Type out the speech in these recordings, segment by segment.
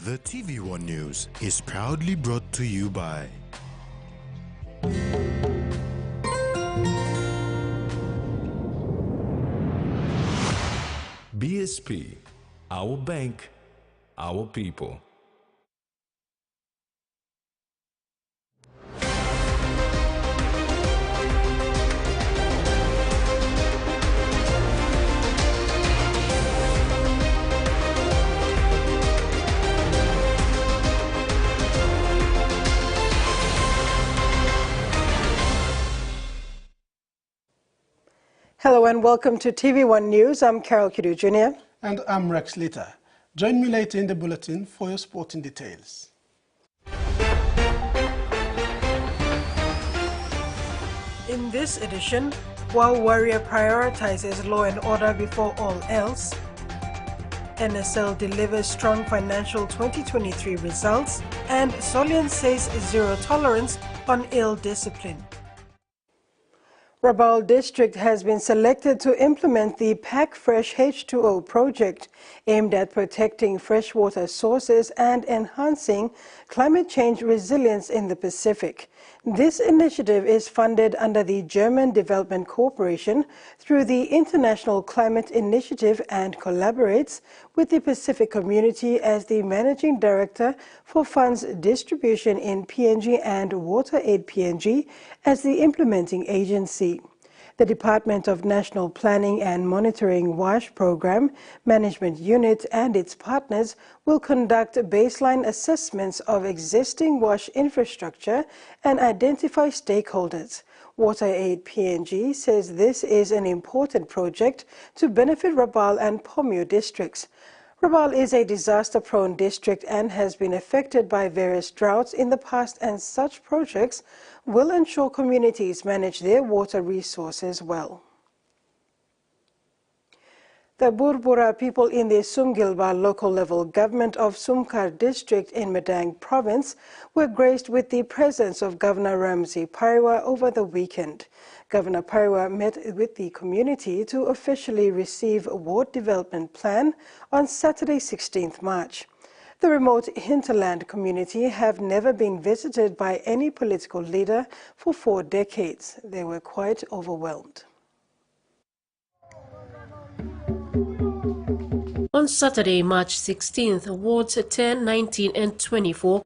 The TVWAN News is proudly brought to you by BSP, our bank, our people. Hello and welcome to TV1 News. I'm Carol Kidu Jr. And I'm Rex Litter. Join me later in the bulletin for your sporting details. In this edition, while Warrior prioritizes law and order before all else, NSL delivers strong financial 2023 results, and Solian says zero tolerance on ill discipline. Rabaul District has been selected to implement the Pack Fresh H2O project aimed at protecting freshwater sources and enhancing climate change resilience in the Pacific. This initiative is funded under the German Development Corporation through the International Climate Initiative and collaborates with the Pacific Community as the Managing Director for Funds Distribution in PNG and WaterAid PNG as the implementing agency. The Department of National Planning and Monitoring WASH Program Management Unit and its partners will conduct baseline assessments of existing WASH infrastructure and identify stakeholders. WaterAid PNG says this is an important project to benefit Rabaul and Pomio districts. Rabaul is a disaster-prone district and has been affected by various droughts in the past, and such projects will ensure communities manage their water resources well. The Burbura people in the Sumgilba local level government of Sumkar district in Madang province were graced with the presence of Governor Ramzi Pariwa over the weekend. Governor Pariwa met with the community to officially receive a ward development plan on Saturday 16th March. The remote hinterland community have never been visited by any political leader for 4 decades. They were quite overwhelmed. On Saturday, March 16th, Wards 10, 19 and 24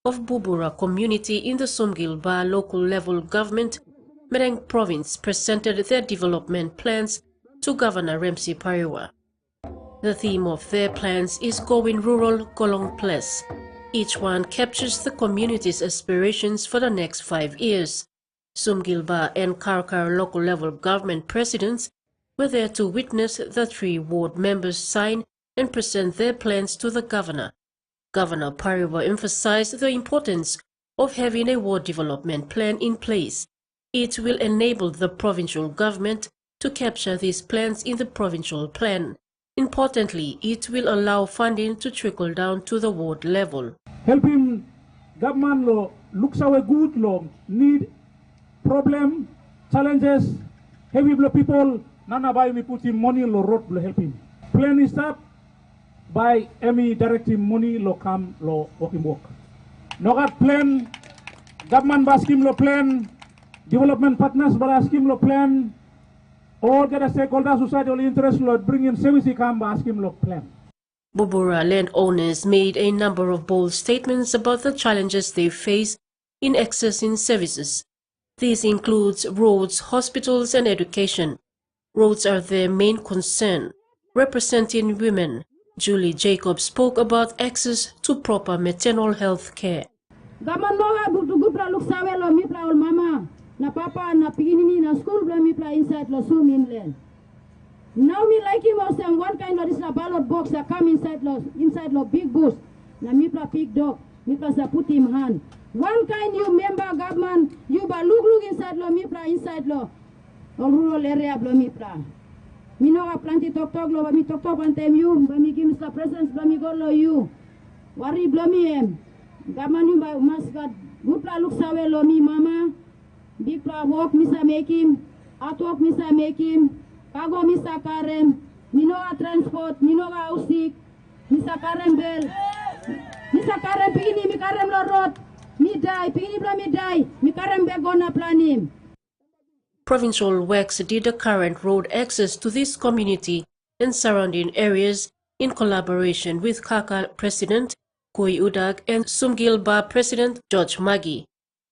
of Bubura community in the Sumgilba local level government, Madang province, presented their development plans to Governor Ramzi Pariwa. The theme of their plans is Going Rural, Golong Plus. Each one captures the community's aspirations for the next 5 years. Sumgilba and Karkar local level government presidents were there to witness the 3 ward members sign and present their plans to the governor. Governor Pariwa emphasized the importance of having a ward development plan in place. It will enable the provincial government to capture these plans in the provincial plan. Importantly, it will allow funding to trickle down to the ward level. Helping government law looks our good law, need, problem, challenges, heavy blow people, nana by me putting money law road will help him. Plan is up by me directing money law come law working work. Nogat plan, government baskim law plan, development partners baskim law plan, all the stakeholders societal interest law bringing services come baskim law plan. Bubura landowners made a number of bold statements about the challenges they face in accessing services. This includes roads, hospitals and education. Roads are their main concern. Representing women, Julie Jacob spoke about access to proper maternal health care. Na papa na piginini na school bla mi pla inside lo sum inland. Now me like him was saying one kind of this na ballot box that come inside lo big bus. Na mi pla pick dog, mi pla sa put him hand. One kind you member government, you ba look inside lo mi pla inside lo. All rural area bla mi pla. Mi no plenty talk lo ba mi talk one time you, ba mi give Mr. President bla mi go lo you. Worry bla mi em. Government you ba must got good pla look sawe lo mi mama. Big pla walk Mr. make him, at walk Mr. make him, cargo Mr. Karen, Minoga transport, Minoga housing, Mr. Karen Bell, Misa karem pigini mi karem lo road. Mi die, pigini bla mi die. Mi karem begona planim. Provincial Works did the current road access to this community and surrounding areas in collaboration with Kaka President Koi Udag and Sumgilba President George Magi.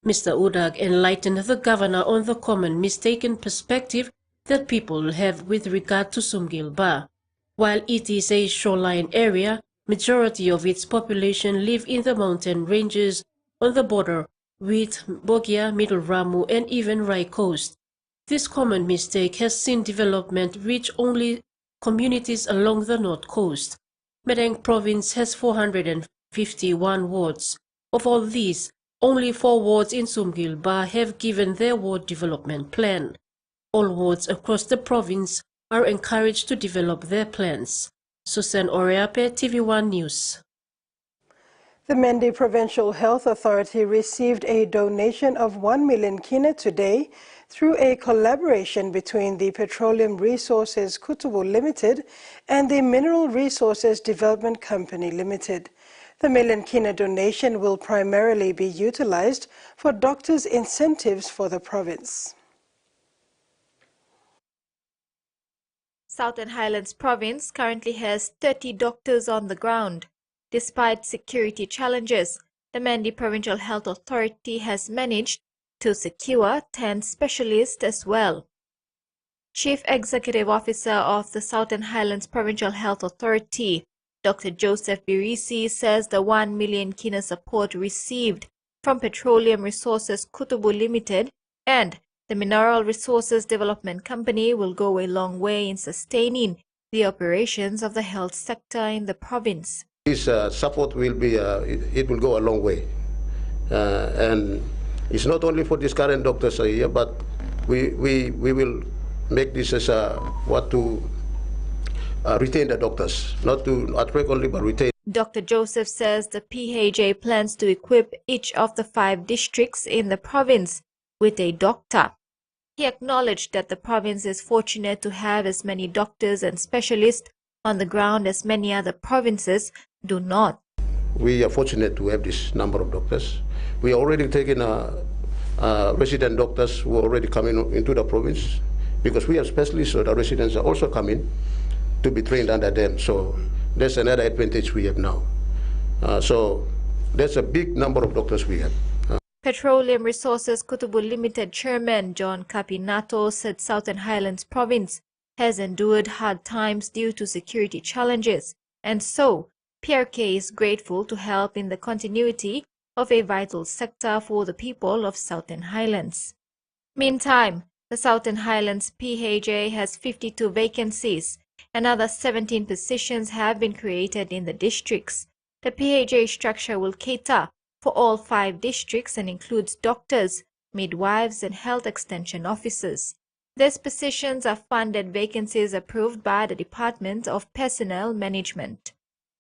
Mr. Udag enlightened the governor on the common mistaken perspective that people have with regard to Sumgilba. While it is a shoreline area, majority of its population live in the mountain ranges on the border with Bogia, Middle Ramu and even Rai Coast. This common mistake has seen development reach only communities along the north coast. Medang province has 451 wards. Of all these, only 4 wards in Sumgilba have given their ward development plan. All wards across the province are encouraged to develop their plans. Susan Oreape, TVWAN News. The Mendi Provincial Health Authority received a donation of 1 million kina today through a collaboration between the Petroleum Resources Kutubu Limited and the Mineral Resources Development Company Limited. The million kina donation will primarily be utilized for doctors' incentives for the province. Southern Highlands Province currently has 30 doctors on the ground. Despite security challenges, the Mendi Provincial Health Authority has managed to secure 10 specialists as well. Chief Executive Officer of the Southern Highlands Provincial Health Authority, Dr. Joseph Birisi, says the 1 million kina support received from Petroleum Resources Kutubu Limited and the Mineral Resources Development Company will go a long way in sustaining the operations of the health sector in the province. This support will be, it will go a long way. And it's not only for these current doctors here, but we will make this as what to retain the doctors, not to attract only, but retain. Dr. Joseph says the PHA plans to equip each of the 5 districts in the province with a doctor. He acknowledged that the province is fortunate to have as many doctors and specialists on the ground as many other provinces do not. We are fortunate to have this number of doctors. We are already taking resident doctors who are already coming into the province because we have specialists, so the residents are also coming to be trained under them. So that's another advantage we have now. So that's a big number of doctors we have. Petroleum Resources Kutubu Limited Chairman John Capinato said Southern Highlands Province has endured hard times due to security challenges, and so PRK is grateful to help in the continuity of a vital sector for the people of Southern Highlands. Meantime, the Southern Highlands PHA has 52 vacancies. Another 17 positions have been created in the districts. The PHA structure will cater for all 5 districts and includes doctors, midwives, and health extension officers. These positions are funded vacancies approved by the Department of Personnel Management.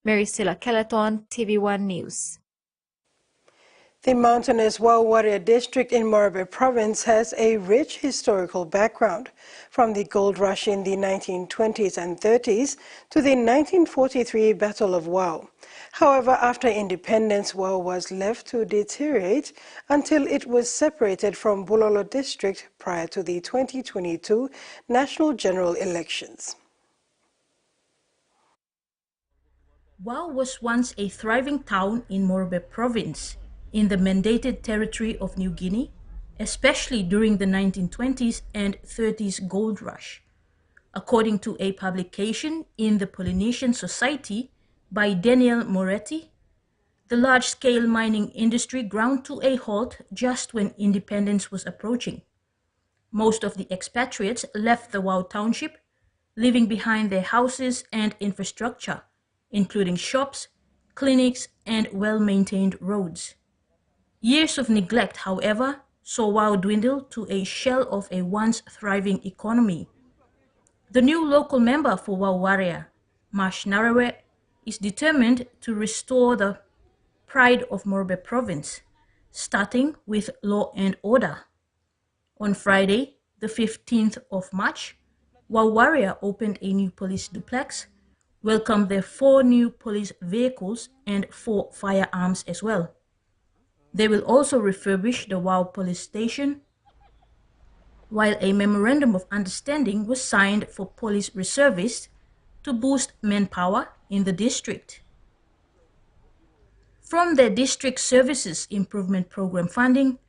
Mary Silla Kelleton, TV1 News. The mountainous Warrior district in Morobe province has a rich historical background, from the gold rush in the 1920s and 30s to the 1943 Battle of Wau. However, after independence, Wau was left to deteriorate until it was separated from Bulolo district prior to the 2022 national general elections. Wau was once a thriving town in Morobe province, in the mandated territory of New Guinea, especially during the 1920s and 30s gold rush. According to a publication in the Polynesian Society by Daniel Moretti, the large-scale mining industry ground to a halt just when independence was approaching. Most of the expatriates left the Wau township, leaving behind their houses and infrastructure, including shops, clinics, and well-maintained roads. Years of neglect, however, saw Wau dwindle to a shell of a once thriving economy. The new local member for Wau Warrior, Marsh Narawe, is determined to restore the pride of Morobe province, starting with law and order. On Friday, the 15th of March, Wau Warrior opened a new police duplex welcomed their 4 new police vehicles and 4 firearms as well. They will also refurbish the WAU police station, while a memorandum of understanding was signed for police reservists to boost manpower in the district. From the district services improvement program funding,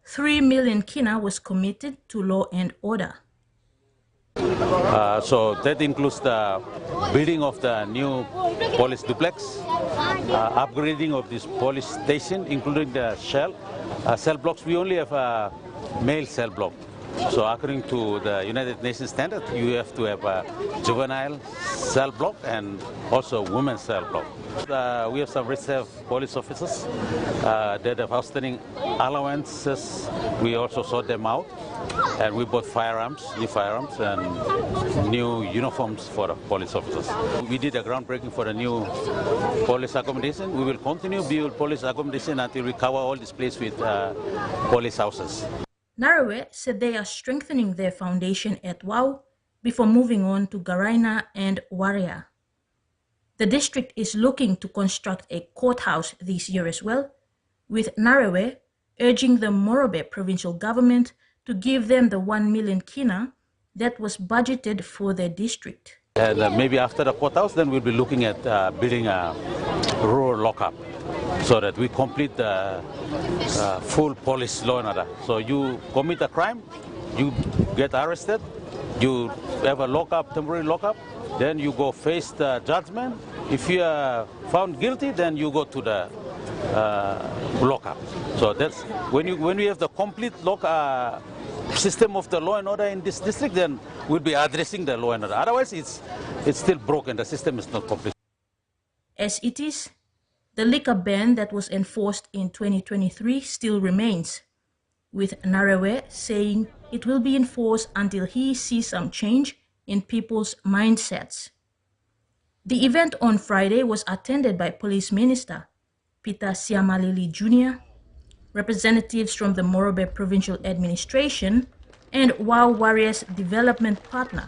3 million kina was committed to law and order. So that includes the building of the new police duplex, upgrading of this police station, including the cell blocks. We only have a male cell block. So according to the United Nations standard, you have to have a juvenile cell block and also women's cell block. We have some reserve police officers that have outstanding allowances. We also sort them out, and we bought new firearms and new uniforms for the police officers. We did a groundbreaking for a new police accommodation. We will continue to build police accommodation until we cover all this place with police houses. Narawe said they are strengthening their foundation at WAU before moving on to Garaina and Waria. The district is looking to construct a courthouse this year as well, with Narawe urging the Morobe provincial government to give them the 1 million kina that was budgeted for their district. And maybe after the courthouse, then we'll be looking at building a rural lockup so that we complete the full police law and order. So you commit a crime, you get arrested, you have a lockup, temporary lockup, then you go face the judgment. If you are found guilty, then you go to the lockup. So that's when we have the complete system of the law and order in this district, then we'll be addressing the law and order. Otherwise, it's still broken. The system is not complete. As it is, the liquor ban that was enforced in 2023 still remains, with Narawe saying it will be enforced until he sees some change in people's mindsets. The event on Friday was attended by Police Minister Peter Siamalili Jr., representatives from the Morobe Provincial Administration, and WAU Warriors Development Partner,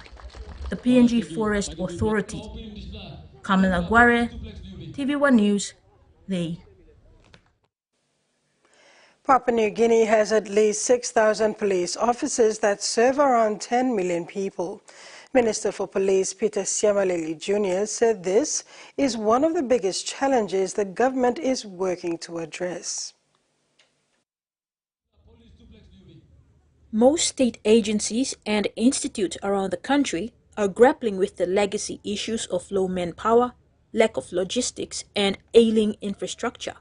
the PNG Forest Authority. Kamila Guare, TVWAN News, They. Papua New Guinea has at least 6,000 police officers that serve around 10 million people. Minister for Police Peter Siamalili Jr. said this is one of the biggest challenges the government is working to address. Most state agencies and institutes around the country are grappling with the legacy issues of low manpower, lack of logistics, and ailing infrastructure.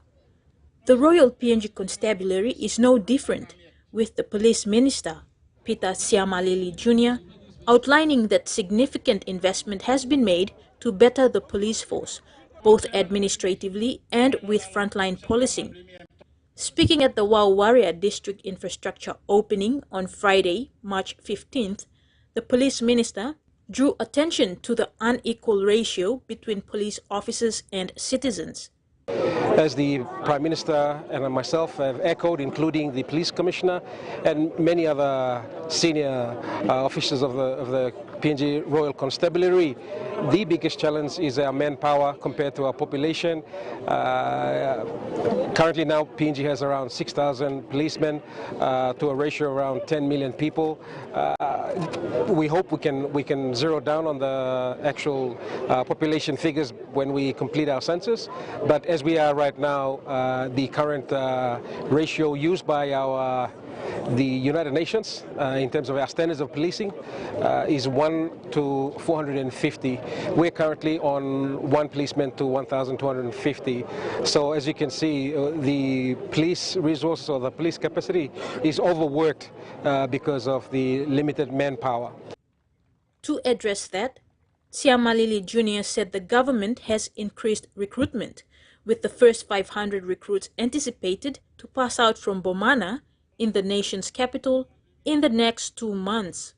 The Royal PNG Constabulary is no different, with the Police Minister, Peter Siamalili Jr., outlining that significant investment has been made to better the police force, both administratively and with frontline policing. Speaking at the WAU Warrior District Infrastructure opening on Friday, March 15th, the Police Minister drew attention to the unequal ratio between police officers and citizens. As the Prime Minister and myself have echoed, including the Police Commissioner and many other senior officials of the PNG Royal Constabulary, the biggest challenge is our manpower compared to our population. Currently now PNG has around 6,000 policemen to a ratio around 10 million people. We hope we can zero down on the actual population figures when we complete our census, but as we are right now, the current ratio used by the United Nations in terms of our standards of policing is 1 to 450. We're currently on 1 policeman to 1,250. So as you can see, the police resources or the police capacity is overworked because of the limited manpower. To address that, Siamalili Jr. said the government has increased recruitment, with the first 500 recruits anticipated to pass out from Bomana in the nation's capital in the next 2 months.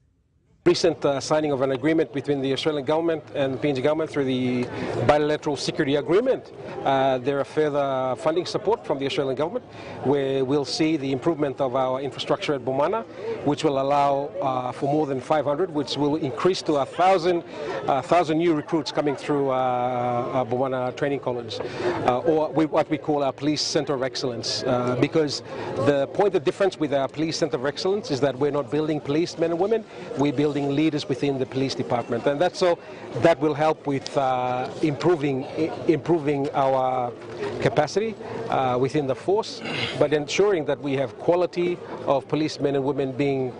Recent signing of an agreement between the Australian government and the PNG government through the bilateral security agreement. There are further funding support from the Australian government where we'll see the improvement of our infrastructure at Bomana, which will allow for more than 500, which will increase to 1,000 new recruits coming through Bomana training college, or what we call our police center of excellence. Because the point of difference with our police center of excellence is that we're not building policemen and women, we're building leaders within the police department, and that will help with improving our capacity within the force, but ensuring that we have quality of policemen and women being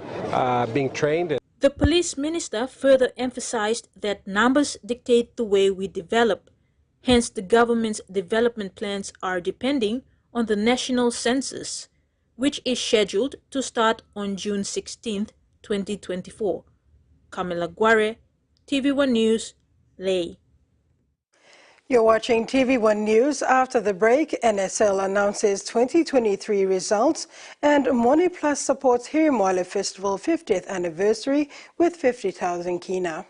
trained. The police minister further emphasized that numbers dictate the way we develop. Hence, the government's development plans are depending on the national census, which is scheduled to start on June 16, 2024. Camila Guare, TV1 News, Ley. You're watching TV1 News. After the break, NSL announces 2023 results and Money Plus supports Hirimwale Festival 50th anniversary with 50,000 kina.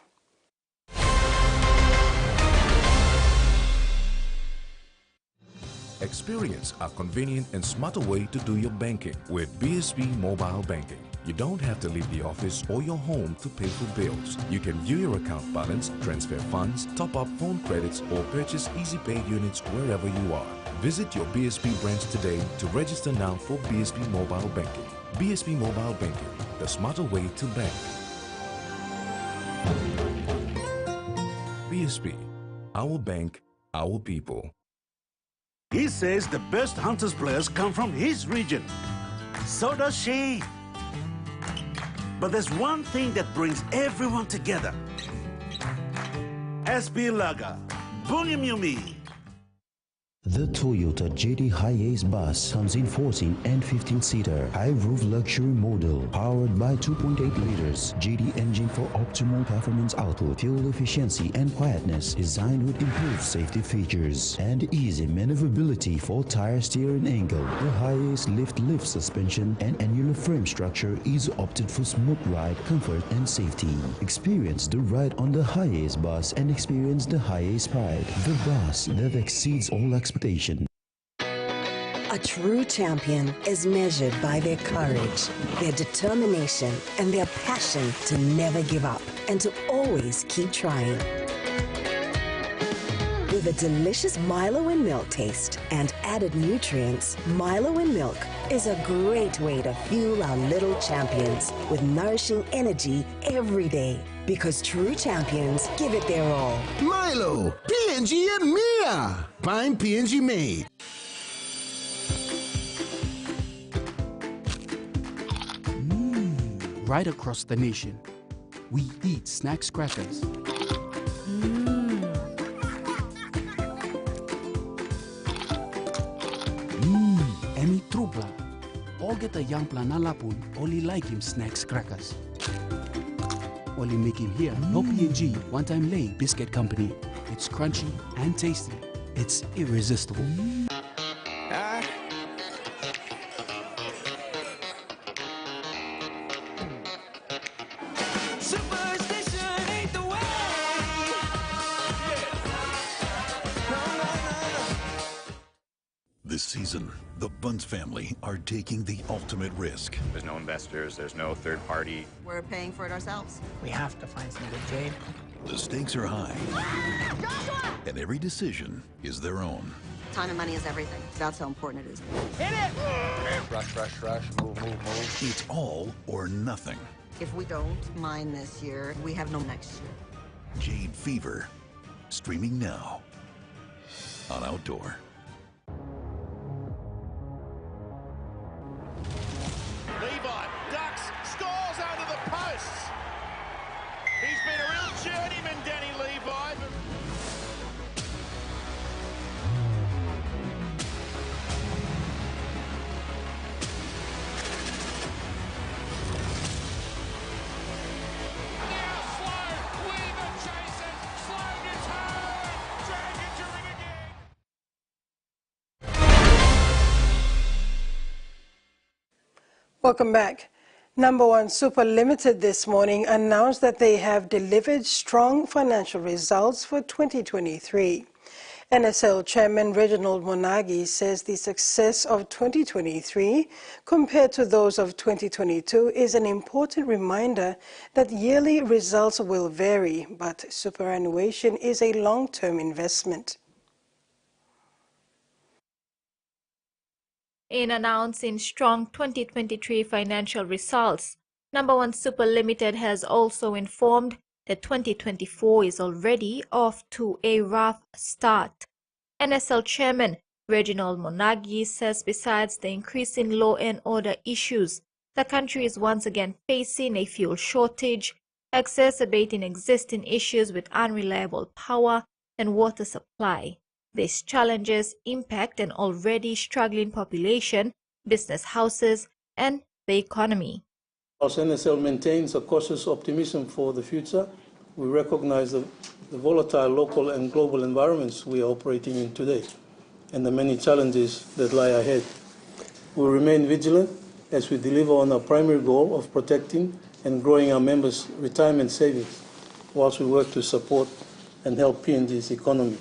Experience a convenient and smarter way to do your banking with BSB Mobile Banking. You don't have to leave the office or your home to pay for bills. You can view your account balance, transfer funds, top up phone credits, or purchase Easy Pay units wherever you are. Visit your BSB branch today to register now for BSB Mobile Banking. BSB Mobile Banking, the smarter way to bank. BSB, our bank, our people. He says the best Hunters players come from his region. So does she. But there's one thing that brings everyone together. SB Laga, Bunyamyumi. The Toyota JD Hiace bus comes in 14 and 15-seater, high-roof luxury model, powered by 2.8 liters JD engine for optimal performance output, fuel efficiency and quietness, designed with improved safety features and easy maneuverability for tire steering angle. The Hiace lift suspension and annular frame structure is opted for smooth ride, comfort and safety. Experience the ride on the Hiace bus and experience the Hiace pride, the bus that exceeds all expectations. A true champion is measured by their courage, their determination, and their passion to never give up and to always keep trying. With a delicious Milo and milk taste and added nutrients, Milo and milk is a great way to fuel our little champions with nourishing energy every day. Because true champions give it their all. Milo, PNG and Mia. Fine PNG made. Right across the nation, we eat snacks crackers. Emi trupla. All get a young planalapun, only like him snacks crackers. Only make him here, no PNG, one-time lay biscuit company. It's crunchy and tasty. It's irresistible. This season, the Bunce family are taking the ultimate risk. There's no investors, there's no third party. We're paying for it ourselves. We have to find some good trade. The stakes are high. And every decision is their own. Time and money is everything. That's how important it is. Hit it! Rush, rush, rush, move, move, move. It's all or nothing. If we don't mine this year, we have no next year. Jade Fever, streaming now on Outdoor. Levi ducks, scores out of the posts. He's been a real journeyman, Danny Levi. Welcome back. Number One Super Limited this morning announced that they have delivered strong financial results for 2023. NSL Chairman Reginald Monagi says the success of 2023 compared to those of 2022 is an important reminder that yearly results will vary, but superannuation is a long-term investment. In announcing strong 2023 financial results, Number One Super Limited has also informed that 2024 is already off to a rough start. NSL Chairman Reginald Monagi says besides the increasing law and order issues, the country is once again facing a fuel shortage, exacerbating existing issues with unreliable power and water supply. These challenges impact an already struggling population, business houses, and the economy. As NSL maintains a cautious optimism for the future, we recognize the volatile local and global environments we are operating in today and the many challenges that lie ahead. We will remain vigilant as we deliver on our primary goal of protecting and growing our members' retirement savings whilst we work to support and help PNG's economy.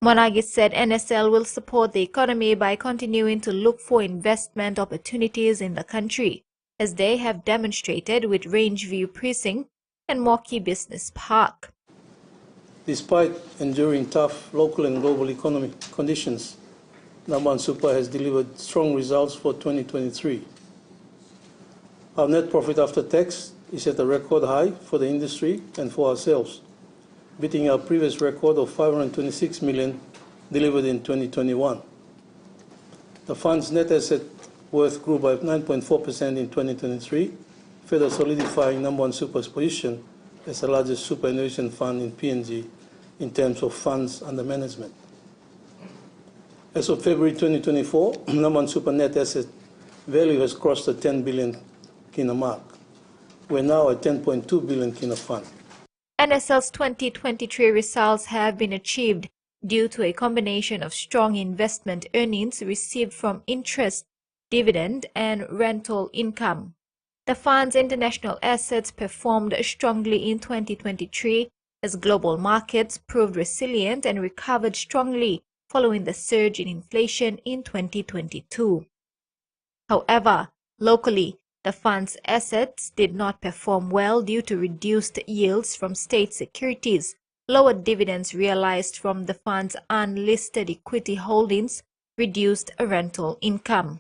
Monagi said NSL will support the economy by continuing to look for investment opportunities in the country, as they have demonstrated with Rangeview Precinct and Moki Business Park. Despite enduring tough local and global economic conditions, Number One Super has delivered strong results for 2023. Our net profit after tax is at a record high for the industry and for ourselves, beating our previous record of 526 million delivered in 2021. The fund's net asset worth grew by 9.4% in 2023, further solidifying Number One Super's position as the largest superannuation fund in PNG in terms of funds under management. As of February 2024, Number One Super net asset value has crossed the 10 billion kina mark. We're now a 10.2 billion kina fund. NSL's 2023 results have been achieved due to a combination of strong investment earnings received from interest, dividend, and rental income. The fund's international assets performed strongly in 2023 as global markets proved resilient and recovered strongly following the surge in inflation in 2022. However, locally, the fund's assets did not perform well due to reduced yields from state securities, lower dividends realized from the fund's unlisted equity holdings, reduced rental income.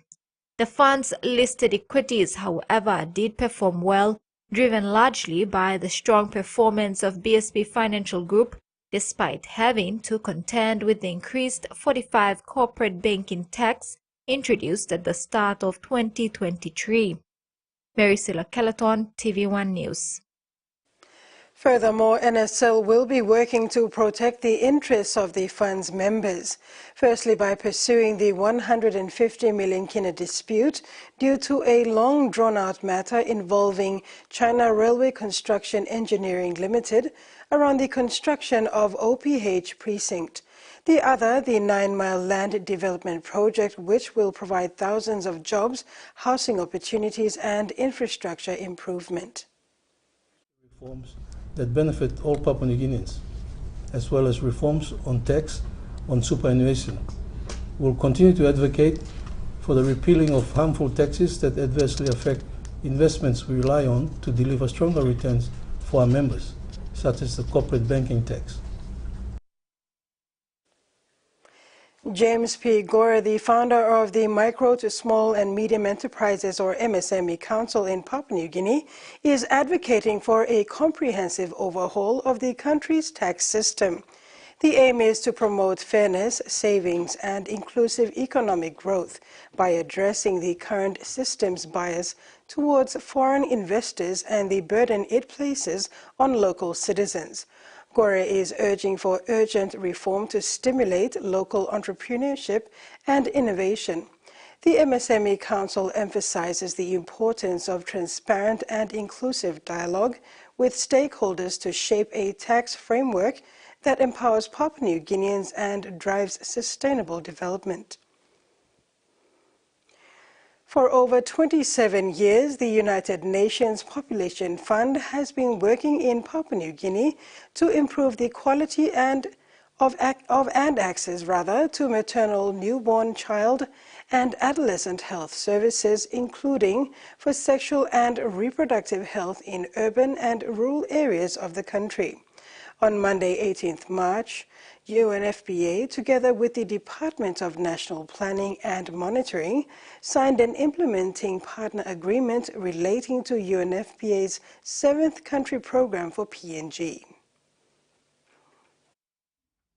The fund's listed equities, however, did perform well, driven largely by the strong performance of BSP Financial Group, despite having to contend with the increased 45 corporate banking tax introduced at the start of 2023. Maricela Kelleton, TVWAN News. Furthermore, NSL will be working to protect the interests of the fund's members, firstly by pursuing the 150 million kina dispute due to a long drawn-out matter involving China Railway Construction Engineering Limited around the construction of OPH Precinct. The other, the 9-mile land development project, which will provide thousands of jobs, housing opportunities and infrastructure improvement. Reforms that benefit all Papua New Guineans, as well as reforms on tax on superannuation. We will continue to advocate for the repealing of harmful taxes that adversely affect investments we rely on to deliver stronger returns for our members, such as the corporate banking tax. James P. Gore, the founder of the Micro to Small and Medium Enterprises or MSME Council in Papua New Guinea, is advocating for a comprehensive overhaul of the country's tax system. The aim is to promote fairness, savings, and inclusive economic growth by addressing the current system's bias towards foreign investors and the burden it places on local citizens. Gore is urging for urgent reform to stimulate local entrepreneurship and innovation. The MSME Council emphasizes the importance of transparent and inclusive dialogue with stakeholders to shape a tax framework that empowers Papua New Guineans and drives sustainable development. For over 27 years, the United Nations Population Fund has been working in Papua New Guinea to improve the quality and access to maternal, newborn, child and adolescent health services, including for sexual and reproductive health in urban and rural areas of the country. On Monday, 18th March, UNFPA, together with the Department of National Planning and Monitoring, signed an implementing partner agreement relating to UNFPA's 7th country program for PNG.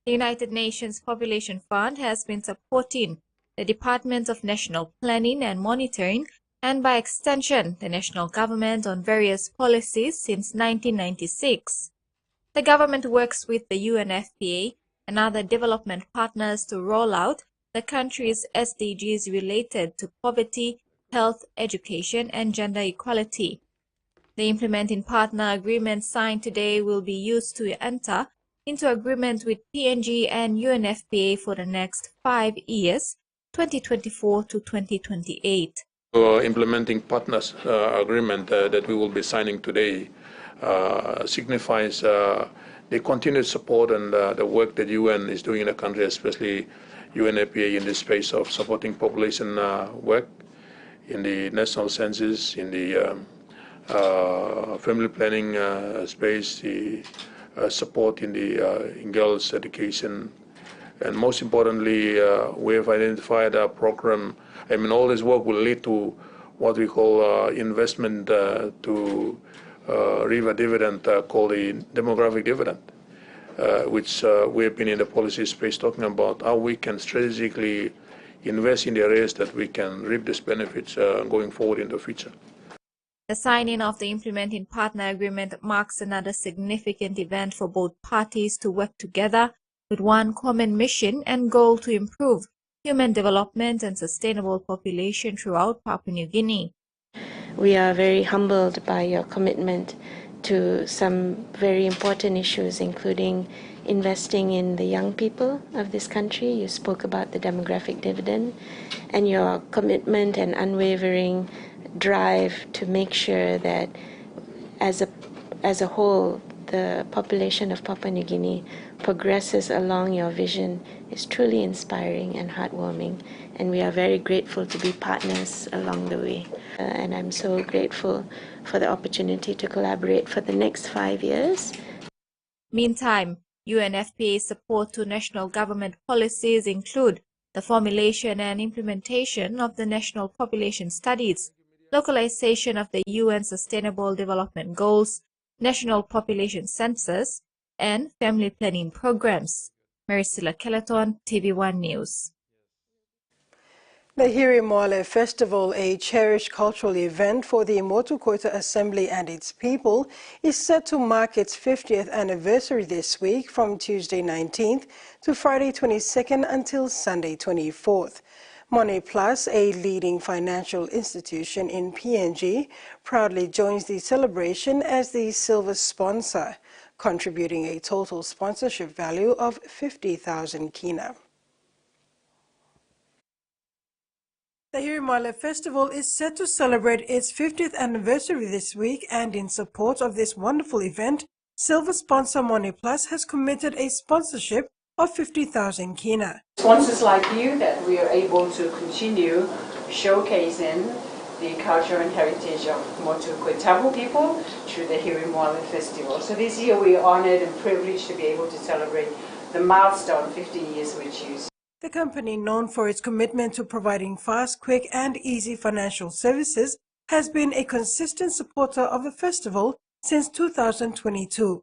The United Nations Population Fund has been supporting the Department of National Planning and Monitoring and, by extension, the national government on various policies since 1996. The government works with the UNFPA and other development partners to roll out the country's SDGs related to poverty, health, education, and gender equality. The implementing partner agreement signed today will be used to enter into agreement with PNG and UNFPA for the next 5 years, 2024 to 2028. Implementing partners agreement that we will be signing today signifies the continued support and the work that UN is doing in the country, especially UNFPA in the space of supporting population work, in the national census, in the family planning space, the support in the in girls' education, and most importantly, we have identified a program. I mean, all this work will lead to what we call investment to reap a dividend called the demographic dividend, which we have been in the policy space talking about how we can strategically invest in the areas that we can reap these benefits going forward in the future. The signing of the implementing partner agreement marks another significant event for both parties to work together with one common mission and goal to improve human development and sustainable population throughout Papua New Guinea. We are very humbled by your commitment to some very important issues, including investing in the young people of this country. You spoke about the demographic dividend, and your commitment and unwavering drive to make sure that as a whole, the population of Papua New Guinea progresses along your vision is truly inspiring and heartwarming, and we are very grateful to be partners along the way. And I'm so grateful for the opportunity to collaborate for the next 5 years. Meantime, UNFPA's support to national government policies include the formulation and implementation of the National Population Studies, localization of the UN Sustainable Development Goals, National Population Census, and family planning programs. Maricela Kelleton, TVWAN News. The Hirimole Festival, a cherished cultural event for the Motukoita Assembly and its people, is set to mark its 50th anniversary this week from Tuesday 19th to Friday 22nd until Sunday 24th. Money Plus, a leading financial institution in PNG, proudly joins the celebration as the silver sponsor, contributing a total sponsorship value of 50,000 kina. The Hirimole Festival is set to celebrate its 50th anniversary this week, and in support of this wonderful event, silver sponsor Money Plus has committed a sponsorship of 50,000 kina. Sponsors like you that we are able to continue showcasing the culture and heritage of Motu people through the Hirimole Festival. So this year we are honored and privileged to be able to celebrate the milestone 50 years with you. The company, known for its commitment to providing fast, quick and easy financial services, has been a consistent supporter of the festival since 2022.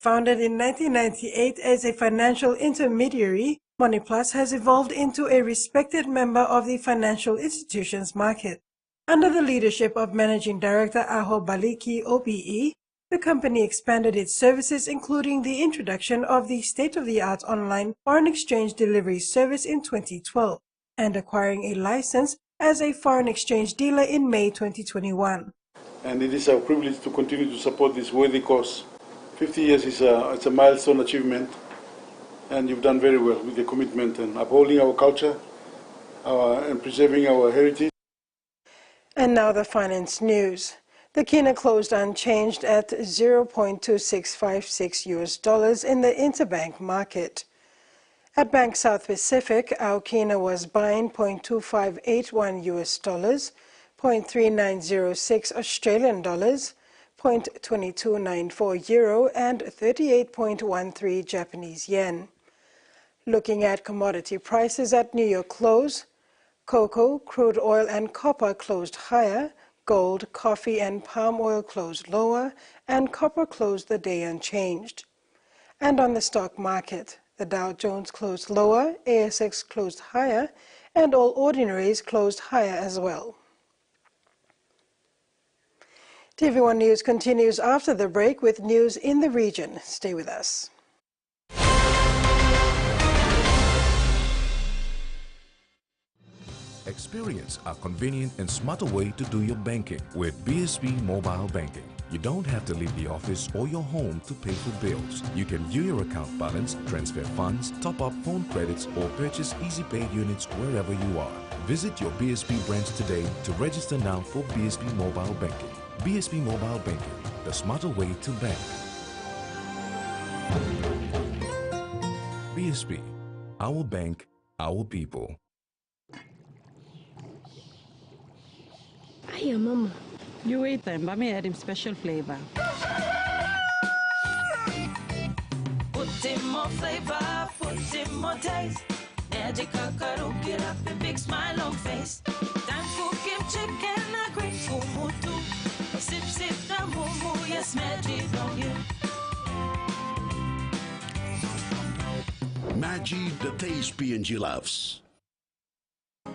Founded in 1998 as a financial intermediary, MoneyPlus has evolved into a respected member of the financial institutions market. Under the leadership of Managing Director Aho Baliki OBE, the company expanded its services, including the introduction of the state-of-the-art online foreign exchange delivery service in 2012 and acquiring a license as a foreign exchange dealer in May 2021. And it is our privilege to continue to support this worthy cause. 50 years is it's a milestone achievement, and you've done very well with the commitment and upholding our culture and preserving our heritage. And now the finance news. The kina closed unchanged at 0.2656 US dollars in the interbank market. At Bank South Pacific, our kina was buying 0.2581 US dollars, 0.3906 Australian dollars, 0.2294 euro and 38.13 Japanese yen. Looking at commodity prices at New York close, cocoa, crude oil and copper closed higher, gold, coffee and palm oil closed lower, and copper closed the day unchanged. And on the stock market, the Dow Jones closed lower, ASX closed higher, and all ordinaries closed higher as well. TV1 News continues after the break with news in the region. Stay with us. Experience a convenient and smarter way to do your banking with BSB Mobile Banking. You don't have to leave the office or your home to pay for bills. You can view your account balance, transfer funds, top up phone credits, or purchase Easy Pay units wherever you are. Visit your BSB branch today to register now for BSB Mobile Banking. BSB Mobile Banking, the smarter way to bank. BSB, our bank, our people. Hiya, Mama. You wait then, but me add him special flavor. Put in more flavor, put in more taste. Magic kakaru, get up and big smile on face. Time for Kim chicken, a great kumutu. Sip, sip, the moo, yes, magic on you. Maggi, the taste PNG loves.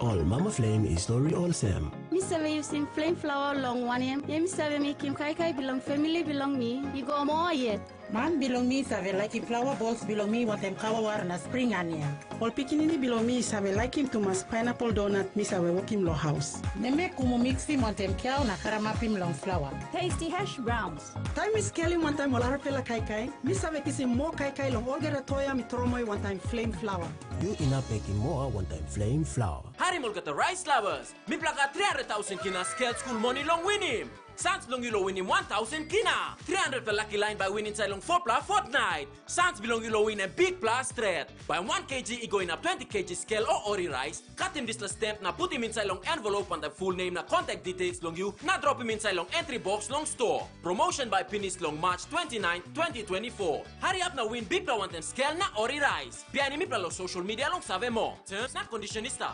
All Mama Flame is Lori Olsem. Me say you sing flame flower long one him. Yeah, me say me Kim Kai Kai belong family belong me. You go more yet. Man belong me say like him flower balls belong me what them kawa war na spring ania. All pikinini belong me say like him to mas pineapple donut me say walk him lo house. Ne make kumo mix him what them cow na karamap him long flower. Tasty hash browns. Time is scaling one time wala fela Kai Kai. Me say kisi more Kai Kai long all get a toya mi tromoy one time flame flower. You enough making more one time flame flower. Harry Mulga the rice lovers. Me plaka 300,000 kina scale school money long win him. Sans belong you win him 1,000 kina. 300 per lucky line by winning inside long 4 plus fortnight. Sans belong you win a big plus thread. By 1 kg he go in a 20 kg scale or ori rice. Cut him this stamp na put him inside long envelope and the full name na contact details long you. Na drop him inside long entry box long store. Promotion by Pinis long March 29, 2024. Hurry up na win big plus one scale na ori rice. Piani mi long social media long save more. Terms na conditionista.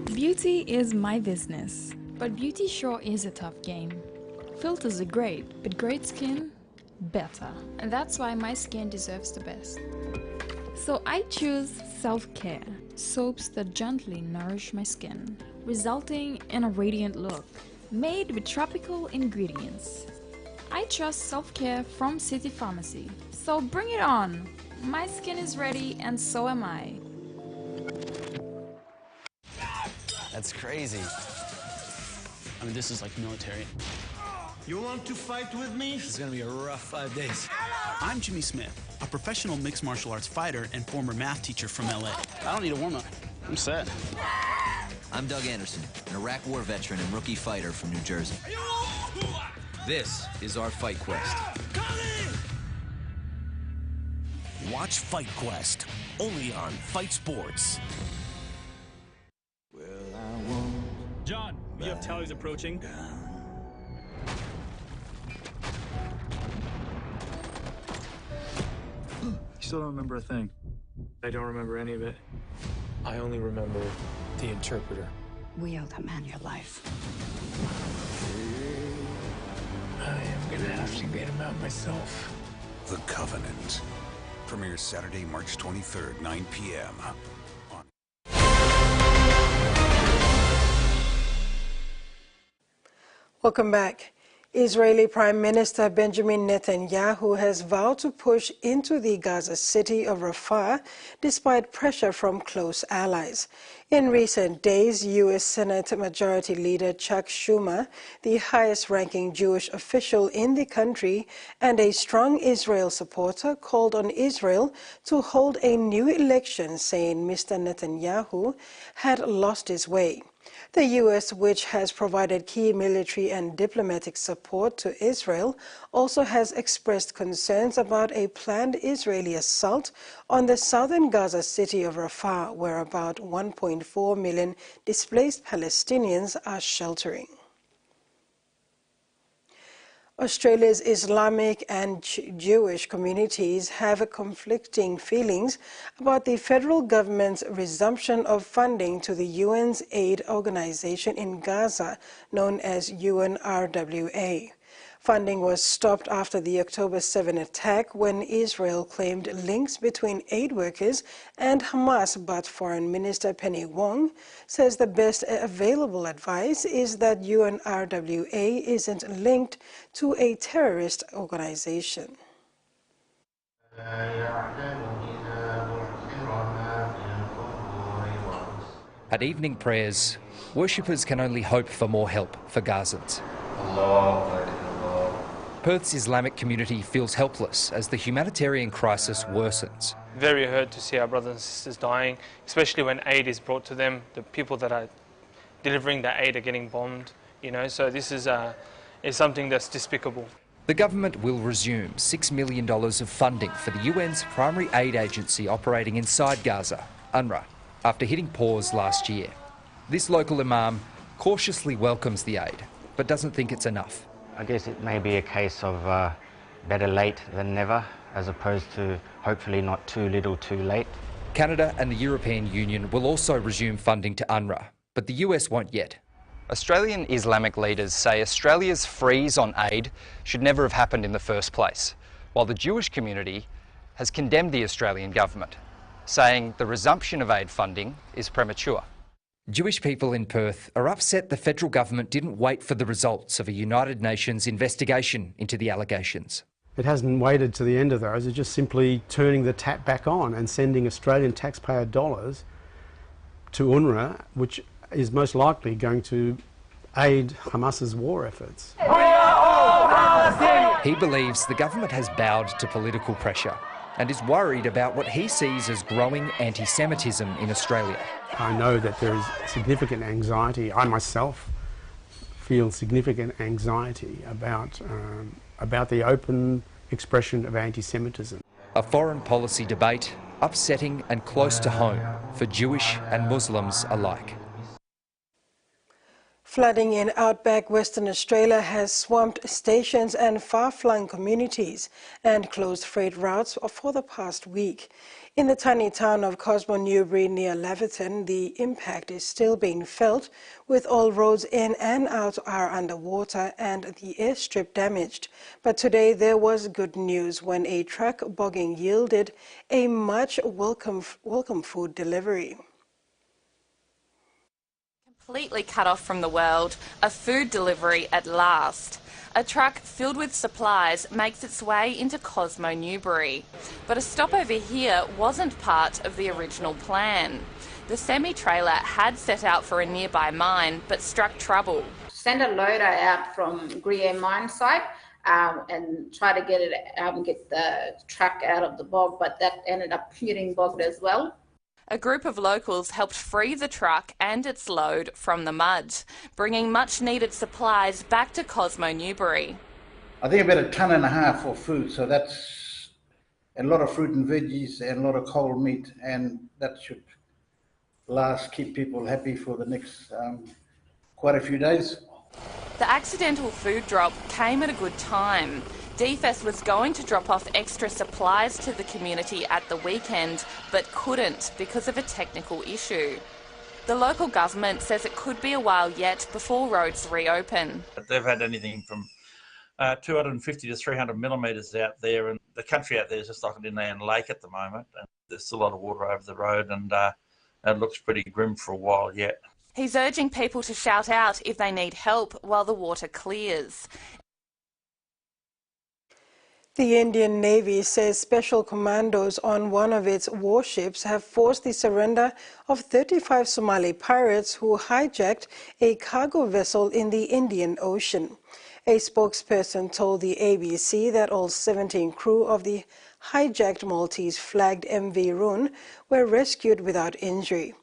Beauty is my business, but beauty sure is a tough game. Filters are great, but great skin, better. And that's why my skin deserves the best. So I choose self-care, soaps that gently nourish my skin, resulting in a radiant look, made with tropical ingredients. I trust self-care from City Pharmacy, so bring it on! My skin is ready and so am I. That's crazy. I mean, this is like military. You want to fight with me? This is gonna be a rough 5 days. I'm Jimmy Smith, a professional mixed martial arts fighter and former math teacher from LA. I don't need a warm-up. I'm set. I'm Doug Anderson, an Iraq war veteran and rookie fighter from New Jersey. This is our Fight Quest. Watch Fight Quest, only on Fight Sports. John, you have tallies approaching. You still don't remember a thing. I don't remember any of it. I only remember the interpreter. We owe that man your life. I am gonna have to get him out myself. The Covenant. Premieres Saturday, March 23rd, 9 p.m. Welcome back. Israeli Prime Minister Benjamin Netanyahu has vowed to push into the Gaza city of Rafah despite pressure from close allies. In recent days, U.S. Senate Majority Leader Chuck Schumer, the highest-ranking Jewish official in the country and a strong Israel supporter, called on Israel to hold a new election, saying Mr. Netanyahu had lost his way. The U.S., which has provided key military and diplomatic support to Israel, also has expressed concerns about a planned Israeli assault on the southern Gaza city of Rafah, where about 1.4 million displaced Palestinians are sheltering. Australia's Islamic and Jewish communities have conflicting feelings about the federal government's resumption of funding to the UN's aid organization in Gaza, known as UNRWA. Funding was stopped after the October 7 attack when Israel claimed links between aid workers and Hamas, but Foreign Minister Penny Wong says the best available advice is that UNRWA isn't linked to a terrorist organization. At evening prayers, worshippers can only hope for more help for Gazans. Perth's Islamic community feels helpless as the humanitarian crisis worsens. Very hurt to see our brothers and sisters dying, especially when aid is brought to them. The people that are delivering that aid are getting bombed, so this is something that's despicable. The government will resume $6 million of funding for the UN's primary aid agency operating inside Gaza, UNRWA, after hitting pause last year. This local imam cautiously welcomes the aid, but doesn't think it's enough. I guess it may be a case of better late than never, as opposed to hopefully not too little too late. Canada and the European Union will also resume funding to UNRWA, but the US won't yet. Australian Islamic leaders say Australia's freeze on aid should never have happened in the first place, while the Jewish community has condemned the Australian government, saying the resumption of aid funding is premature. Jewish people in Perth are upset the federal government didn't wait for the results of a United Nations investigation into the allegations. It hasn't waited to the end of those. It's just simply turning the tap back on and sending Australian taxpayer dollars to UNRWA, which is most likely going to aid Hamas's war efforts. We are all Palestinians! He believes the government has bowed to political pressure and is worried about what he sees as growing anti-Semitism in Australia. I know that there is significant anxiety. I myself feel significant anxiety about the open expression of anti-Semitism. A foreign policy debate upsetting and close to home for Jewish and Muslims alike. Flooding in outback Western Australia has swamped stations and far-flung communities and closed freight routes for the past week. In the tiny town of Cosmo Newbury near Laverton, the impact is still being felt, with all roads in and out are underwater and the airstrip damaged. But today there was good news when a truck bogging yielded a much welcome food delivery. Completely cut off from the world, a food delivery at last. A truck filled with supplies makes its way into Cosmo Newbury. But a stopover here wasn't part of the original plan. The semi-trailer had set out for a nearby mine but struck trouble. Send a loader out from Gruyere mine site and try to get the truck out of the bog, but that ended up getting bogged as well. A group of locals helped free the truck and its load from the mud, bringing much-needed supplies back to Cosmo Newbury. I think about 1.5 tons for food, so that's a lot of fruit and veggies and a lot of cold meat, and that should keep people happy for the next quite a few days. The accidental food drop came at a good time. DFES was going to drop off extra supplies to the community at the weekend, but couldn't because of a technical issue. The local government says it could be a while yet before roads reopen. They've had anything from 250 to 300 millimetres out there, and the country out there is just like an inland lake at the moment. And there's still a lot of water over the road, and it looks pretty grim for a while yet. He's urging people to shout out if they need help while the water clears. The Indian Navy says special commandos on one of its warships have forced the surrender of 35 Somali pirates who hijacked a cargo vessel in the Indian Ocean. A spokesperson told the ABC that all 17 crew of the hijacked Maltese-flagged MV Rune were rescued without injury.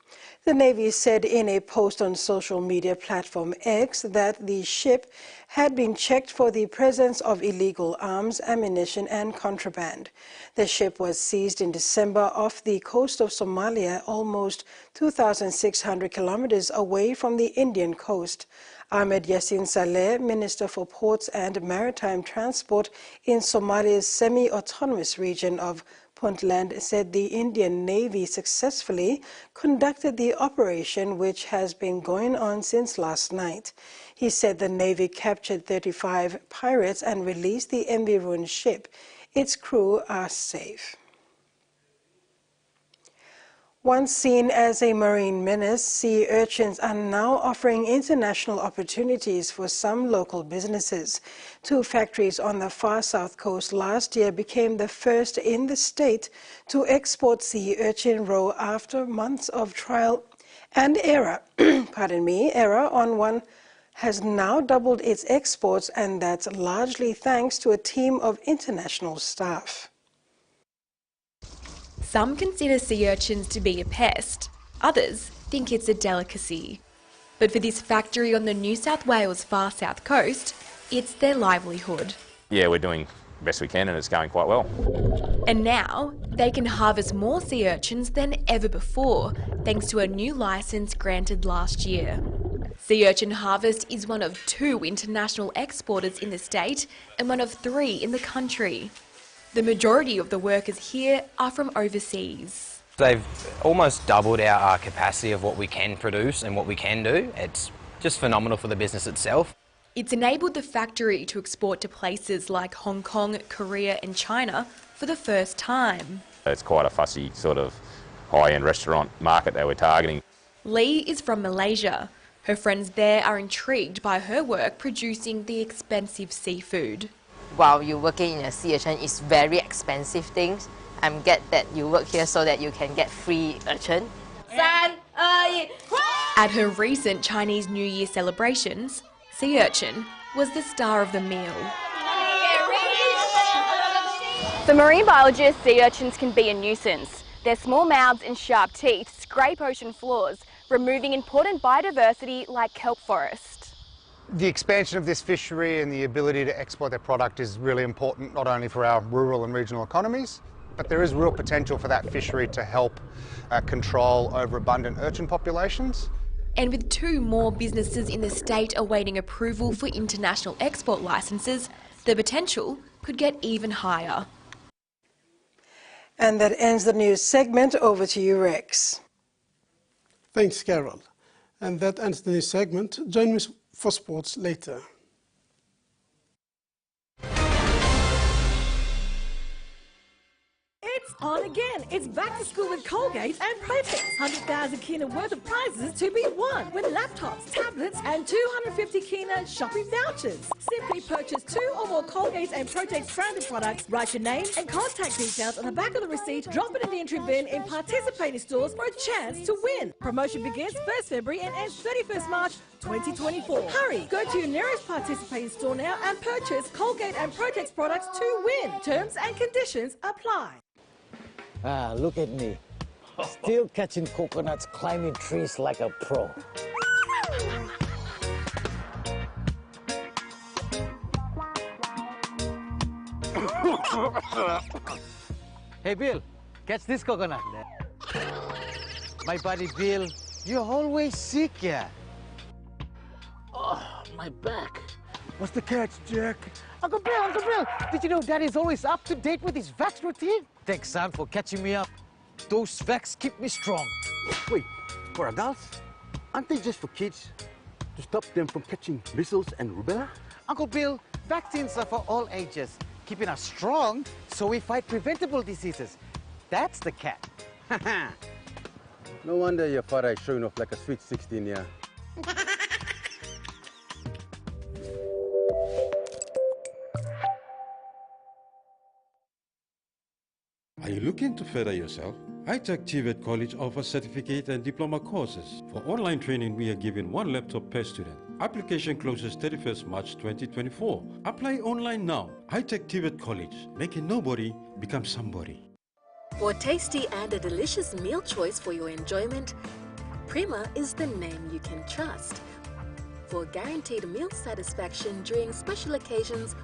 The Navy said in a post on social media platform X that the ship had been checked for the presence of illegal arms, ammunition and contraband. The ship was seized in December off the coast of Somalia, almost 2,600 kilometers away from the Indian coast. Ahmed Yassin Saleh, Minister for Ports and Maritime Transport in Somalia's semi-autonomous region of Puntland, said the Indian Navy successfully conducted the operation, which has been going on since last night. He said the Navy captured 35 pirates and released the MV-ruined ship. Its crew are safe. Once seen as a marine menace, sea urchins are now offering international opportunities for some local businesses. 2 factories on the far south coast last year became the first in the state to export sea urchin roe after months of trial and error. Error on one has now doubled its exports, and that's largely thanks to a team of international staff. Some consider sea urchins to be a pest, others think it's a delicacy. But for this factory on the New South Wales far south coast, it's their livelihood. Yeah, we're doing the best we can and it's going quite well. And now they can harvest more sea urchins than ever before, thanks to a new licence granted last year. Sea urchin harvest is one of 2 international exporters in the state and one of 3 in the country. The majority of the workers here are from overseas. They've almost doubled our capacity of what we can produce and what we can do. It's just phenomenal for the business itself. It's enabled the factory to export to places like Hong Kong, Korea and China for the first time. It's quite a fussy sort of high-end restaurant market that we're targeting. Lee is from Malaysia. Her friends there are intrigued by her work producing the expensive seafood. While you're working in a sea urchin, it's very expensive things. I'm glad that you work here so that you can get free urchin. At her recent Chinese New Year celebrations, sea urchin was the star of the meal. For marine biologists, sea urchins can be a nuisance. Their small mouths and sharp teeth scrape ocean floors, removing important biodiversity like kelp forest. The expansion of this fishery and the ability to export their product is really important, not only for our rural and regional economies, but there is real potential for that fishery to help control overabundant urchin populations. And with 2 more businesses in the state awaiting approval for international export licences, the potential could get even higher. And that ends the news segment. Over to you, Rex. Thanks, Carol. And that ends the news segment. Join me for sports later. It's on again. It's back to school with Colgate and Protex. 100,000 kina worth of prizes to be won with laptops, tablets and 250 kina shopping vouchers. Simply purchase 2 or more Colgate and Protex branded products, write your name and contact details on the back of the receipt, drop it in the entry bin in participating stores for a chance to win. Promotion begins 1st February and ends 31st March 2024. Hurry! Go to your nearest participating store now and purchase Colgate and Protex products to win. Terms and conditions apply. Ah, look at me. Still catching coconuts, climbing trees like a pro. Hey, Bill, catch this coconut. My buddy Bill, you're always sick, yeah. Oh, my back. What's the catch, Jack? Uncle Bill, did you know Daddy's always up to date with his vax routine? Thanks, son, for catching me up. Those vax keep me strong. Wait, for adults? Aren't they just for kids? To stop them from catching measles and rubella? Uncle Bill, vaccines are for all ages, keeping us strong so we fight preventable diseases. That's the cat. No wonder your father is showing off like a sweet 16, yeah. Are you looking to further yourself? High-Tech TVET College offers certificate and diploma courses. For online training, we are giving 1 laptop per student. Application closes 31st March 2024. Apply online now. High-Tech TVET College, making nobody become somebody. For tasty and a delicious meal choice for your enjoyment, Prima is the name you can trust for guaranteed meal satisfaction during special occasions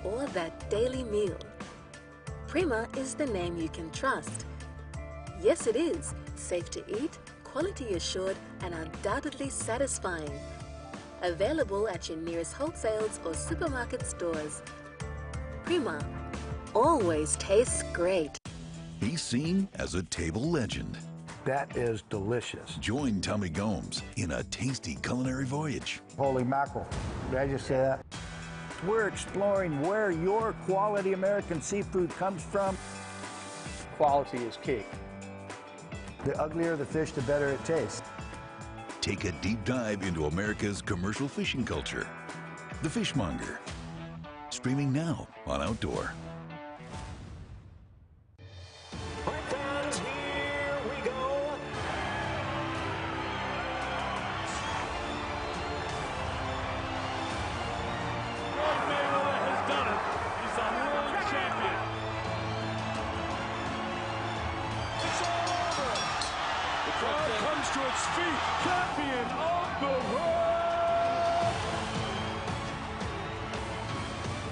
or that daily meal. Prima is the name you can trust. Yes, it is. Safe to eat, quality assured, and undoubtedly satisfying. Available at your nearest wholesales or supermarket stores. Prima always tastes great. He's seen as a table legend. That is delicious. Join Tommy Gomes in a tasty culinary voyage. Holy mackerel. Did I just say that? We're exploring where your quality American seafood comes from. Quality is key. The uglier the fish, the better it tastes. Take a deep dive into America's commercial fishing culture. The Fishmonger. Streaming now on Outdoor. To its feet, champion of the world!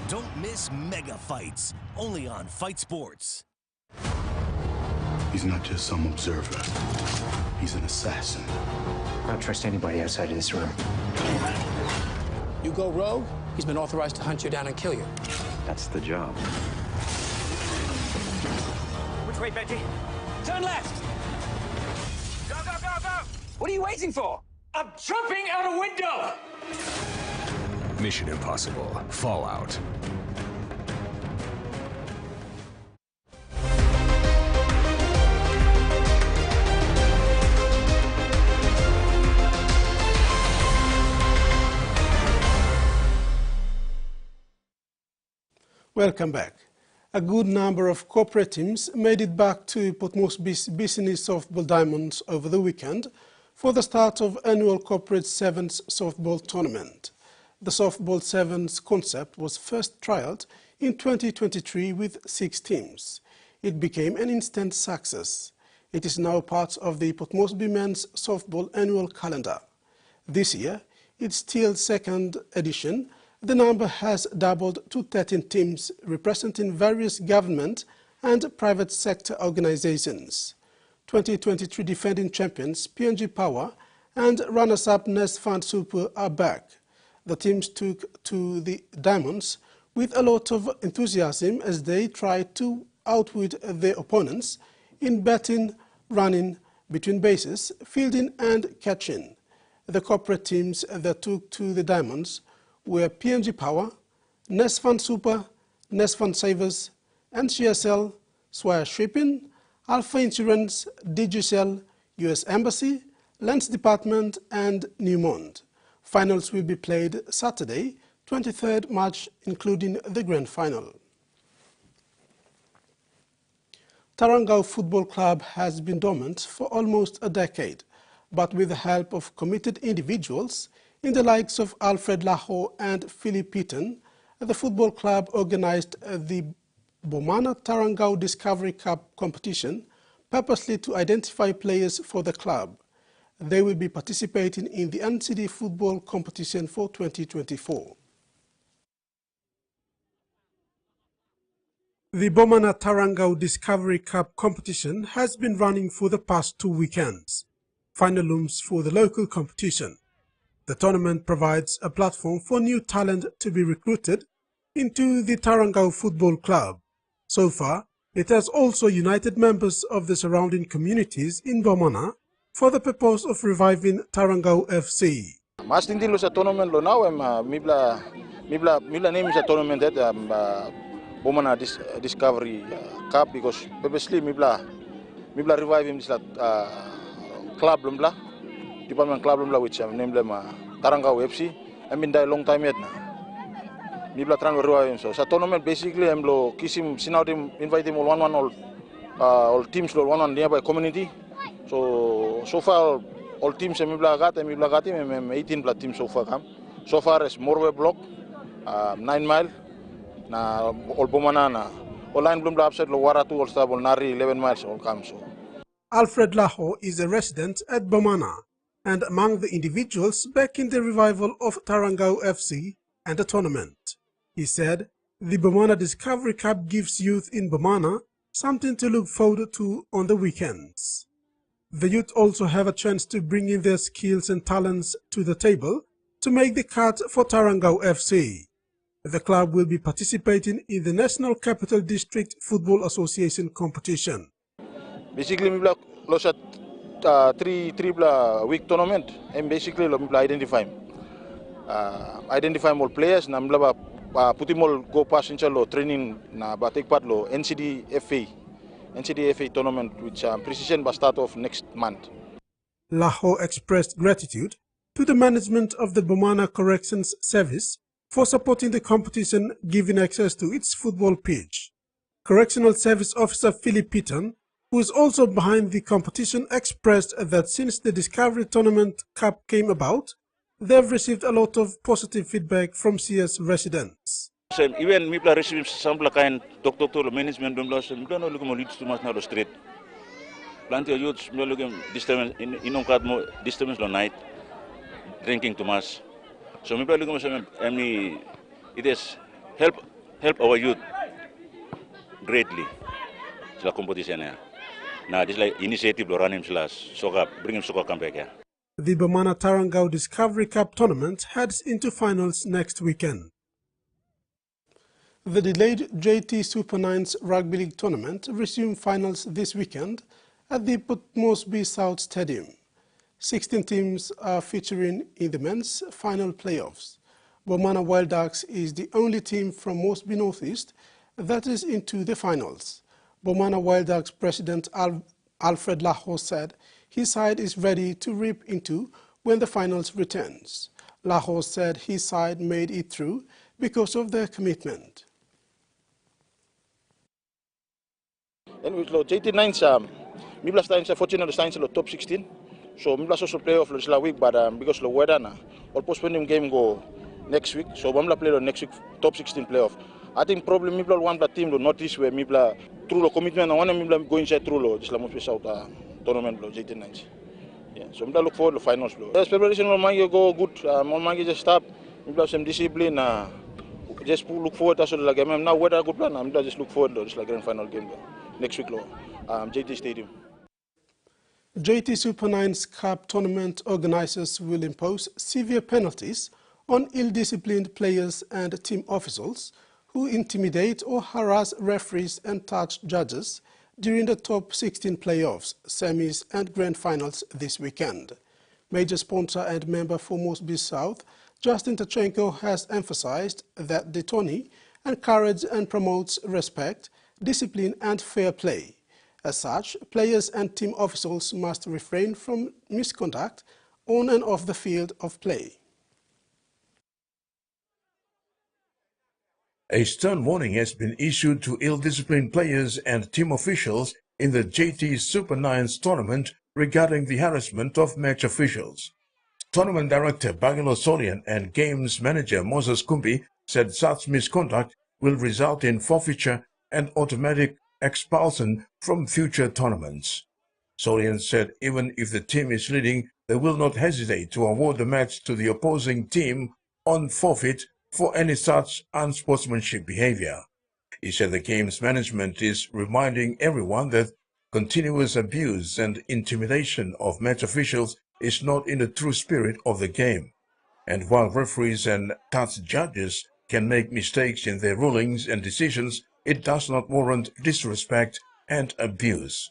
Don't miss mega fights, only on Fight Sports. He's not just some observer. He's an assassin. I don't trust anybody outside of this room. You go rogue, he's been authorized to hunt you down and kill you. That's the job. Which way, Benji? Turn left! What are you waiting for? I'm jumping out a window! Mission Impossible Fallout. Welcome back. A good number of corporate teams made it back to Port Moresby's Business Softball Diamonds over the weekend for the start of annual Corporate Sevens softball tournament. The Softball Sevens concept was first trialled in 2023 with 6 teams. It became an instant success. It is now part of the Port Moresby Men's Softball annual calendar. This year, its still second edition, the number has doubled to 13 teams representing various government and private sector organizations. 2023 defending champions PNG Power and runners-up Nest Fund Super are back. The teams took to the Diamonds with a lot of enthusiasm as they tried to outwit their opponents in batting, running, between bases, fielding and catching. The corporate teams that took to the Diamonds were PNG Power, Nest Fund Super, Nest Fund Savers, NCSL, Swire Shipping, Alpha Insurance, Digicel, US Embassy, Lands Department and Newmont. Finals will be played Saturday, 23rd March, including the Grand Final. Tarangau Football Club has been dormant for almost a decade, but with the help of committed individuals in the likes of Alfred Laho and Philip Eaton, the football club organized the Bomana Tarangau Discovery Cup competition purposely to identify players for the club. They will be participating in the NCD football competition for 2024. The Bomana Tarangau Discovery Cup competition has been running for the past 2 weekends. Final looms for the local competition. The tournament provides a platform for new talent to be recruited into the Tarangau Football Club. So far, it has also united members of the surrounding communities in Bomana for the purpose of reviving Tarangau FC. Mas tinti lo sa tournament lo now mibla name sa tournament that Bomana Discovery Cup because previously mibla revive him this club lumla department club lumla which named Tarangau FC. I mean that long time yet na. Mibla trying to revive him so sa tournament basically lo kisim sinaw him invite him all teams lo one nearby community. So far all teams mibla gati 18 plus teams so far come. So far is Morwe block 9 mile na all Bomana na all line blum upset lo Waratu all stab all Nari 11 miles all come so. Alfred Laho is a resident at Bomana and among the individuals backing the revival of Tarangao FC and the tournament. He said, "The Bomana Discovery Cup gives youth in Bomana something to look forward to on the weekends. The youth also have a chance to bring in their skills and talents to the table to make the cut for Tarangao FC. The club will be participating in the National Capital District Football Association competition." Basically, we lost at three week tournament, and basically we identify all players. Na mla put him all go pass inshallah training na ba take part lo NCDFA tournament, which precision will start off next month. Laho expressed gratitude to the management of the Bomana Corrections Service for supporting the competition, giving access to its football pitch. Correctional Service Officer Philip Piton, who is also behind the competition, expressed that since the Discovery Tournament Cup came about, they've received a lot of positive feedback from CS residents. Even we receive some kind doctor management we don't look more too much now the street. Plenty of youths we look disturbance in more disturbance the night, drinking too much. So we look it is help our youth greatly. It's a competition here. Now this like initiative to run him soccer, bring him soccer come back here. The Bomana Tarangao Discovery Cup tournament heads into finals next weekend. The delayed JT Super 9's Rugby League tournament resumed finals this weekend at the Port Moresby South Stadium. 16 teams are featuring in the men's final playoffs. Bomana Wild Ducks is the only team from Moresby Northeast that is into the finals. Bomana Wild Ducks President Alfred Laho said his side is ready to reap into when the finals returns. Laho said his side made it through because of their commitment. And with JT9's, we last time 14 of the science top 16. So we last also play off this week, but because the weather na, all postponing game go next week. So we play next week top 16 playoff. I think probably we one the team not this way. We through the commitment. I want to go inside through this Moresby South tournament JT9s. Yeah. So we look forward to the finals. Yes, preparation will go good. Will just stop. We have some discipline. Just look forward to the game. Now weather good plan. We just look forward to this grand final game next week. JT Stadium. JT Super 9's Cup tournament organizers will impose severe penalties on ill-disciplined players and team officials who intimidate or harass referees and touch judges during the top 16 playoffs, semis and grand finals this weekend. Major sponsor and member for Moresby South, Justin Tachenko, has emphasized that the tourney encourages and promotes respect, discipline and fair play. As such, players and team officials must refrain from misconduct on and off the field of play. A stern warning has been issued to ill-disciplined players and team officials in the JT Super 9's tournament regarding the harassment of match officials. Tournament Director Bagilo Solian and Games Manager Moses Kumbi said such misconduct will result in forfeiture and automatic expulsion from future tournaments. Solian said even if the team is leading, they will not hesitate to award the match to the opposing team on forfeit for any such unsportsmanship behavior. He said the game's management is reminding everyone that continuous abuse and intimidation of match officials is not in the true spirit of the game. And while referees and touch judges can make mistakes in their rulings and decisions, it does not warrant disrespect and abuse.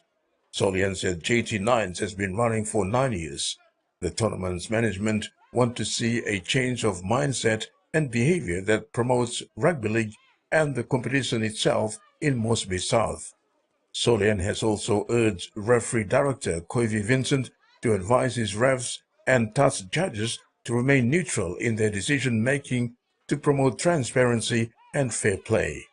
Solian said JT9s has been running for 9 years. The tournament's management want to see a change of mindset and behavior that promotes rugby league and the competition itself in Moresby South. Solian has also urged referee director Koivi Vincent to advise his refs and touch judges to remain neutral in their decision-making to promote transparency and fair play.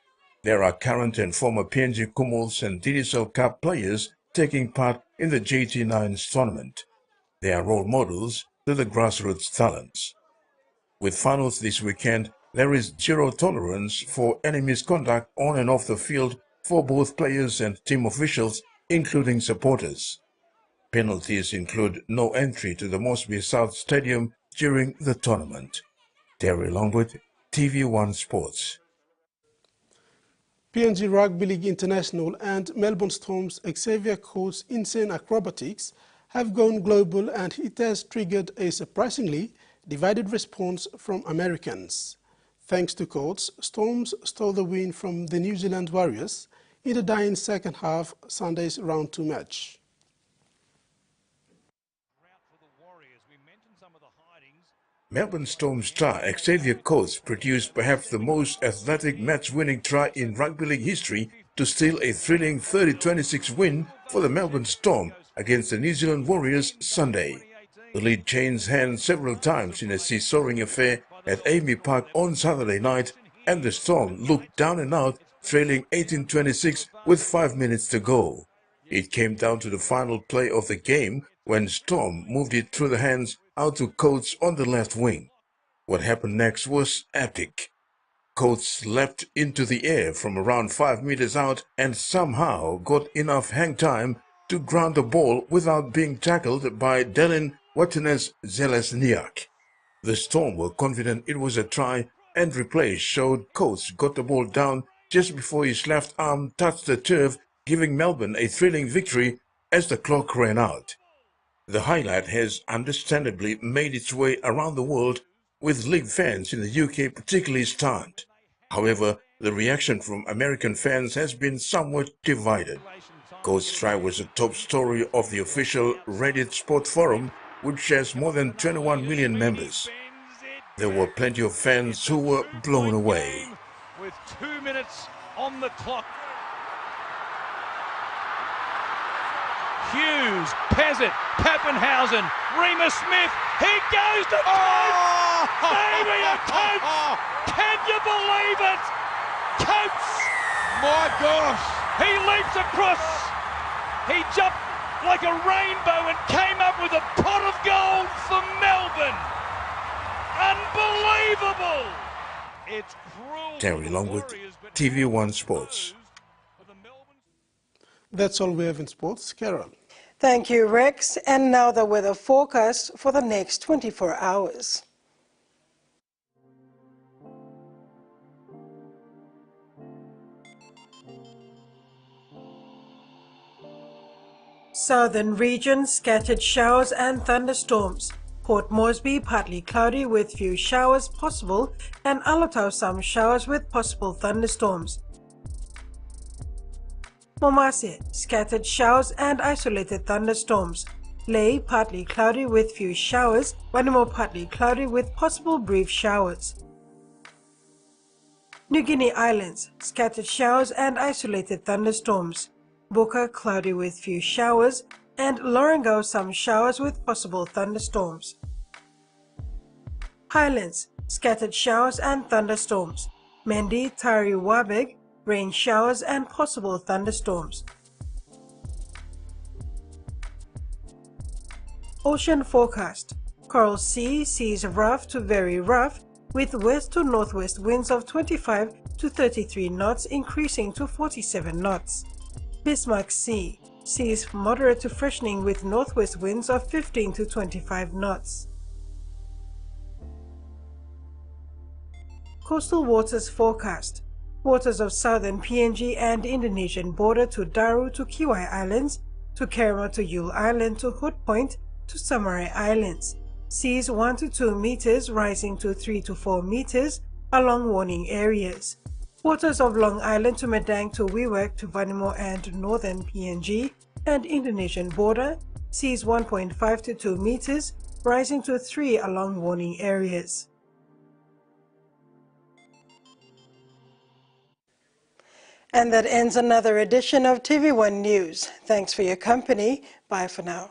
There are current and former PNG Kumuls and DDSL Cup players taking part in the JT9's tournament. They are role models to the grassroots talents. With finals this weekend, there is zero tolerance for any misconduct on and off the field for both players and team officials, including supporters. Penalties include no entry to the Mosby South Stadium during the tournament. Terry Longwood, TV1 Sports. PNG Rugby League International and Melbourne Storm's Xavier Coates' insane acrobatics have gone global, and it has triggered a surprisingly divided response from Americans. Thanks to Coates, Storms stole the win from the New Zealand Warriors in the dying second half Sunday's round 2 match. Melbourne Storm star Xavier Coates produced perhaps the most athletic match-winning try in rugby league history to steal a thrilling 30-26 win for the Melbourne Storm against the New Zealand Warriors Sunday. The lead changed hands several times in a seesawing affair at Amy Park on Saturday night, and the Storm looked down and out, trailing 18-26 with 5 minutes to go. It came down to the final play of the game when Storm moved it through the hands out to Coates on the left wing. What happened next was epic. Coates leapt into the air from around 5 meters out and somehow got enough hang time to ground the ball without being tackled by Dylan Watines-Zelezniak. The Storm were confident it was a try, and replays showed Coates got the ball down just before his left arm touched the turf, giving Melbourne a thrilling victory as the clock ran out. The highlight has understandably made its way around the world, with league fans in the UK particularly stunned. However, the reaction from American fans has been somewhat divided. Coates' try was a top story of the official Reddit Sport Forum, which has more than 21 million members. There were plenty of fans who were blown away. With 2 minutes on the clock. Hughes, Pezzett, Pappenhausen, Remus Smith, he goes to Coates! Maybe a Coates! Can you believe it? Coates! My gosh! He leaps across, he jumped like a rainbow and came up with a pot of gold for Melbourne! Unbelievable! It's cruel. Terry Longwood, TV1 Sports. That's all we have in sports. Carol. Thank you, Rex. And now the weather forecast for the next 24 hours. Southern region, scattered showers and thunderstorms. Port Moresby, partly cloudy with few showers possible, and Alotau, some showers with possible thunderstorms. Momase, scattered showers and isolated thunderstorms. Lae, partly cloudy with few showers. Whanimo, partly cloudy with possible brief showers. New Guinea Islands, scattered showers and isolated thunderstorms. Buka, cloudy with few showers, and Lorengo, some showers with possible thunderstorms. Highlands, scattered showers and thunderstorms. Mendi, Tari Wabeg, rain showers and possible thunderstorms. Ocean forecast. Coral Sea, seas rough to very rough, with west to northwest winds of 25 to 33 knots increasing to 47 knots. Bismarck Sea, seas moderate to freshening with northwest winds of 15 to 25 knots. Coastal waters forecast. Waters of southern PNG and Indonesian border to Daru to Kiwai Islands, to Kerma to Yule Island to Hood Point to Samarai Islands. Seas 1 to 2 meters rising to 3 to 4 meters along warning areas. Waters of Long Island to Medang to Wewak to Vanimo and northern PNG and Indonesian border. Seas 1.5 to 2 meters rising to 3 along warning areas. And that ends another edition of TV1 News. Thanks for your company. Bye for now.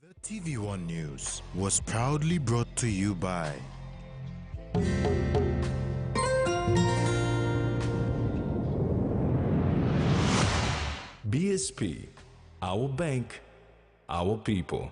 The TV1 News was proudly brought to you by BSP, our bank, our people.